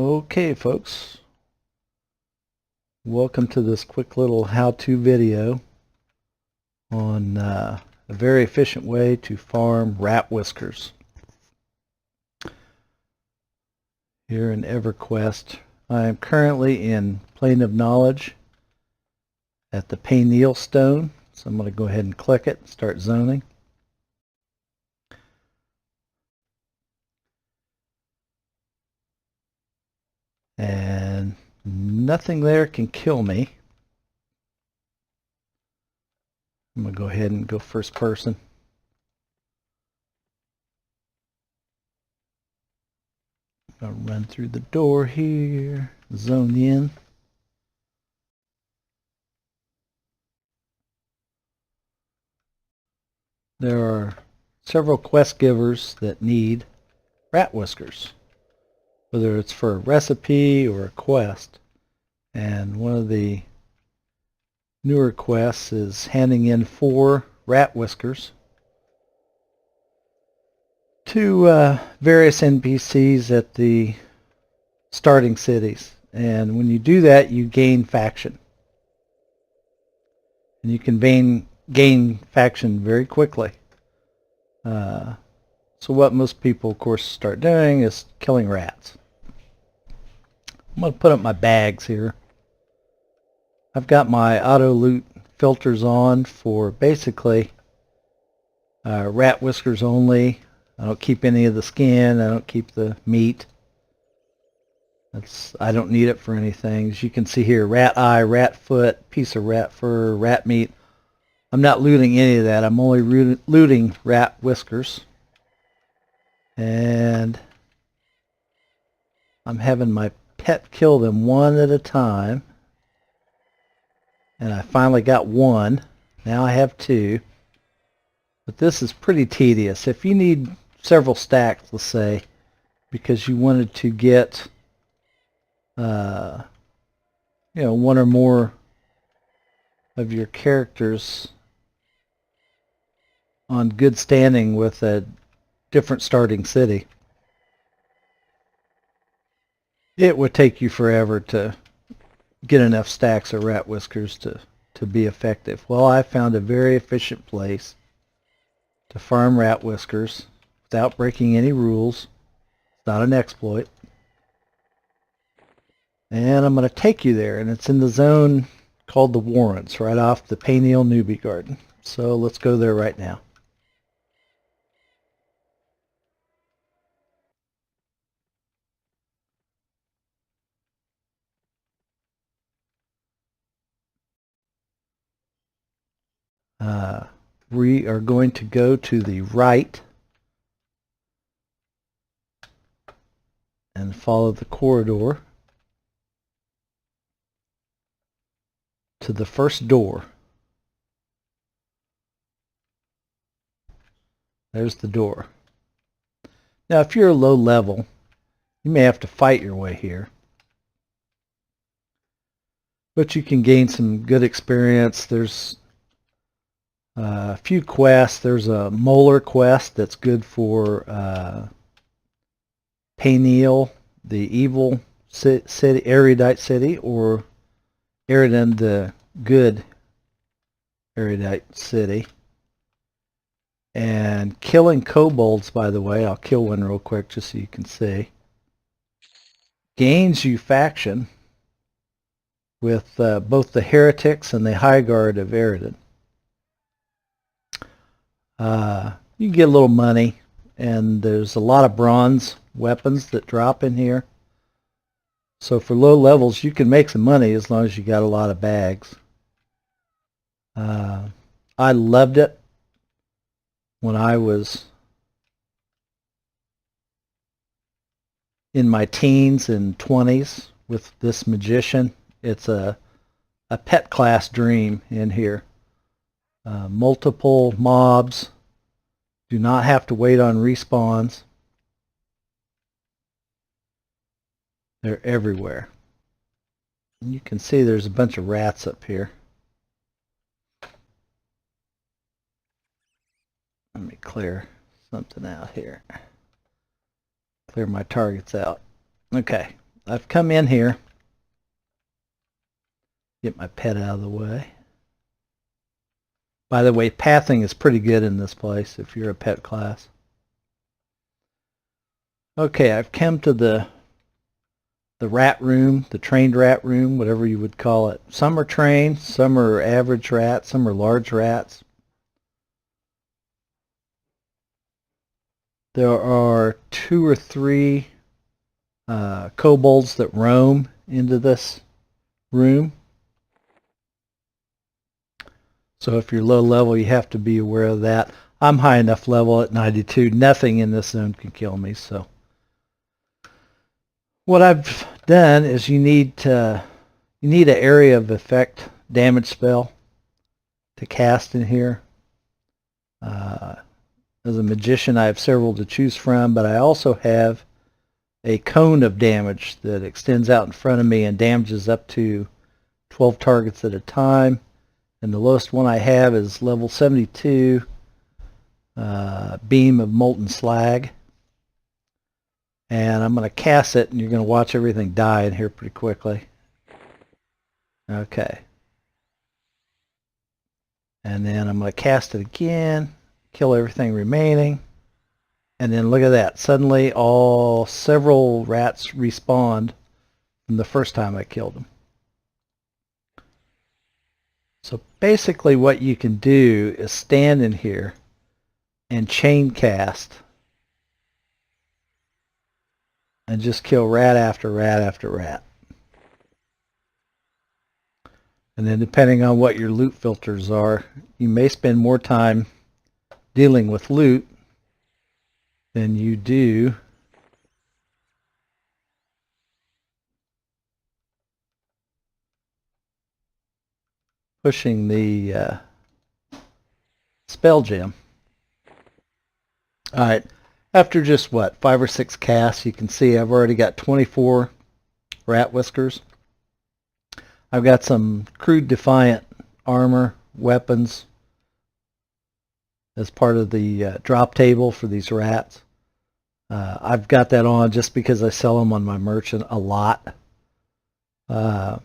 Okay, folks, welcome to this quick little how-to video on a very efficient way to farm rat whiskers. Here in EverQuest, I am currently in Plane of Knowledge at the Pineal Stone, so I'm going to go ahead and click it and start zoning. And nothing there can kill me. I'm going to go ahead and go first person. I'll run through the door here, zone in. There are several quest givers that need rat whiskers, whether it's for a recipe or a quest. And one of the newer quests is handing in 4 rat whiskers to various NPCs at the starting cities. And when you do that, you gain faction. And you can gain faction very quickly. So what most people, of course, start doing is killing rats. I'm going to put up my bags here. I've got my auto loot filters on for basically rat whiskers only. I don't keep any of the skin. I don't keep the meat. I don't need it for anything. As you can see here, rat eye, rat foot, piece of rat fur, rat meat. I'm not looting any of that. I'm only looting rat whiskers. And I'm having my pet kill them one at a time. And I finally got 1. Now I have 2. But this is pretty tedious. If you need several stacks, let's say, because you wanted to get one or more of your characters on good standing with a different starting city, it would take you forever to get enough stacks of rat whiskers to be effective. Well, I found a very efficient place to farm rat whiskers without breaking any rules. It's not an exploit. And I'm going to take you there, and it's in the zone called the Warrens, right off the Pineal Newbie Garden. So let's go there right now. We are going to go to the right and follow the corridor to the first door. There's the door. Now, if you're low level, you may have to fight your way here, but you can gain some good experience. There's a few quests. There's a molar quest that's good for Pineal, the evil city, erudite city, or Eridan, the good erudite city. And killing kobolds, by the way, I'll kill one real quick just so you can see, gains you faction with both the heretics and the high guard of Eridan. You can get a little money, and there's a lot of bronze weapons that drop in here. So for low levels, you can make some money as long as you got a lot of bags. I loved it when I was in my teens and 20s with this magician. It's a pet class dream in here. Multiple mobs. Do not have to wait on respawns. They're everywhere. And you can see there's a bunch of rats up here. Let me clear something out here. Clear my targets out. Okay. I've come in here. Get my pet out of the way. By the way, pathing is pretty good in this place if you're a pet class. Okay, I've come to the rat room, the trained rat room, whatever you would call it. Some are trained, some are average rats, some are large rats. There are 2 or 3 kobolds that roam into this room. So if you're low level, you have to be aware of that. I'm high enough level at 92. Nothing in this zone can kill me. So what I've done is you need an area of effect damage spell to cast in here. As a magician, I have several to choose from, but I also have a cone of damage that extends out in front of me and damages up to 12 targets at a time. And the lowest one I have is level 72, Beam of Molten Slag. And I'm going to cast it, and you're going to watch everything die in here pretty quickly. Okay. And then I'm going to cast it again, kill everything remaining. And then look at that. Suddenly several rats respawned from the first time I killed them. So basically what you can do is stand in here and chain cast and just kill rat after rat after rat. And then depending on what your loot filters are, you may spend more time dealing with loot than you do pushing the spell gem. Alright, after just 5 or 6 casts, you can see I've already got 24 rat whiskers. I've got some crude defiant armor, weapons as part of the drop table for these rats. I've got that on just because I sell them on my merchant a lot. I'm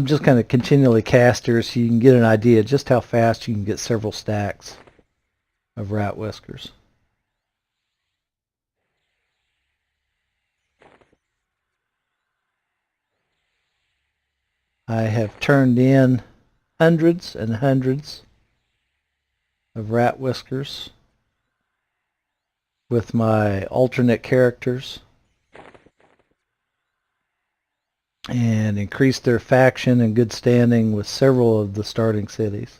just going to continually cast here so you can get an idea just how fast you can get several stacks of rat whiskers. I have turned in hundreds and hundreds of rat whiskers with my alternate characters and increased their faction and good standing with several of the starting cities.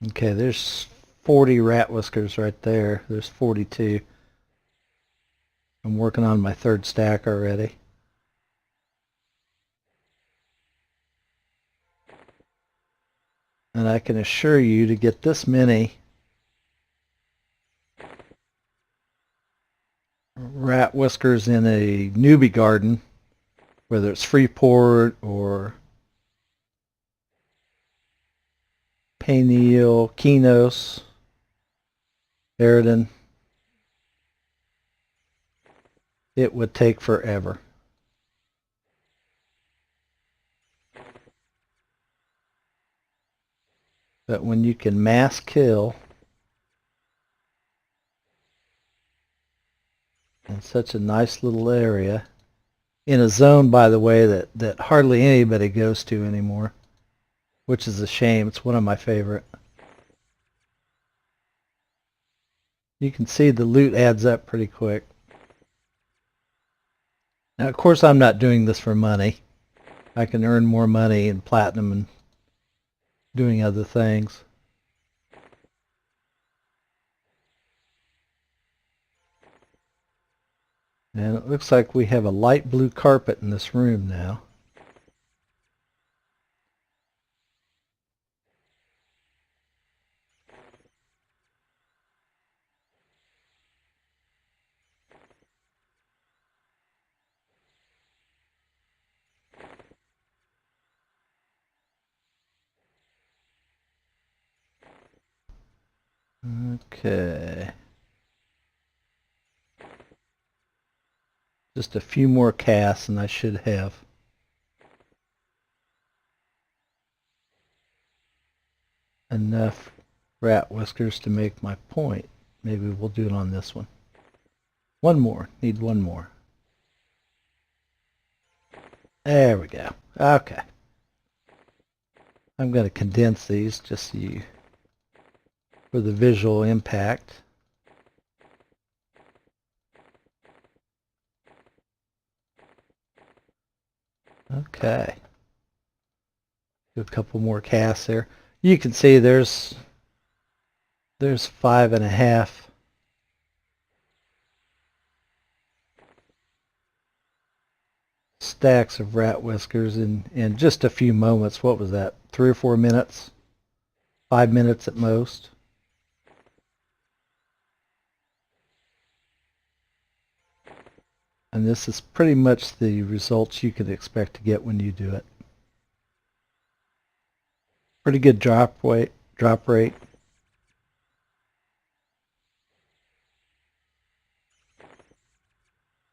Okay, there's 40 rat whiskers right there. There's 42. I'm working on my 3rd stack already. And I can assure you to get this many rat whiskers in a newbie garden, whether it's Freeport or Payneal, Kinos, Eridan, it would take forever. But when you can mass kill in such a nice little area, in a zone, by the way, that hardly anybody goes to anymore, which is a shame. It's one of my favorite. You can see the loot adds up pretty quick. Now, of course, I'm not doing this for money. I can earn more money in platinum and doing other things. And it looks like we have a light blue carpet in this room now. Okay. Just a few more casts and I should have enough rat whiskers to make my point. Maybe we'll do it on this one. One more. Need one more. There we go. Okay. I'm going to condense these just so you, for the visual impact. Okay. Do a couple more casts there. You can see there's 5.5 stacks of rat whiskers in just a few moments. What was that? 3 or 4 minutes? 5 minutes at most. And this is pretty much the results you could expect to get when you do it. Pretty good drop rate.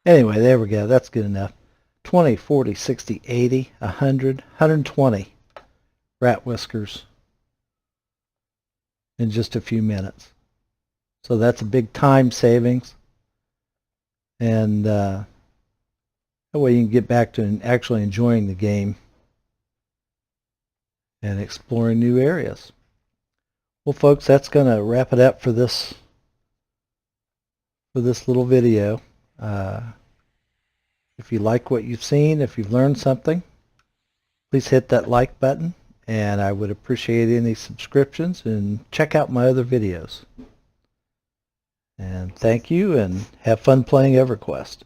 Anyway, there we go. That's good enough. 20, 40, 60, 80, 100, 120 rat whiskers in just a few minutes. So that's a big time savings. And that way you can get back to actually enjoying the game and exploring new areas. Well, folks, that's going to wrap it up for this little video. If you like what you've seen, if you've learned something, please hit that like button, and I would appreciate any subscriptions, and check out my other videos. And thank you, and have fun playing EverQuest.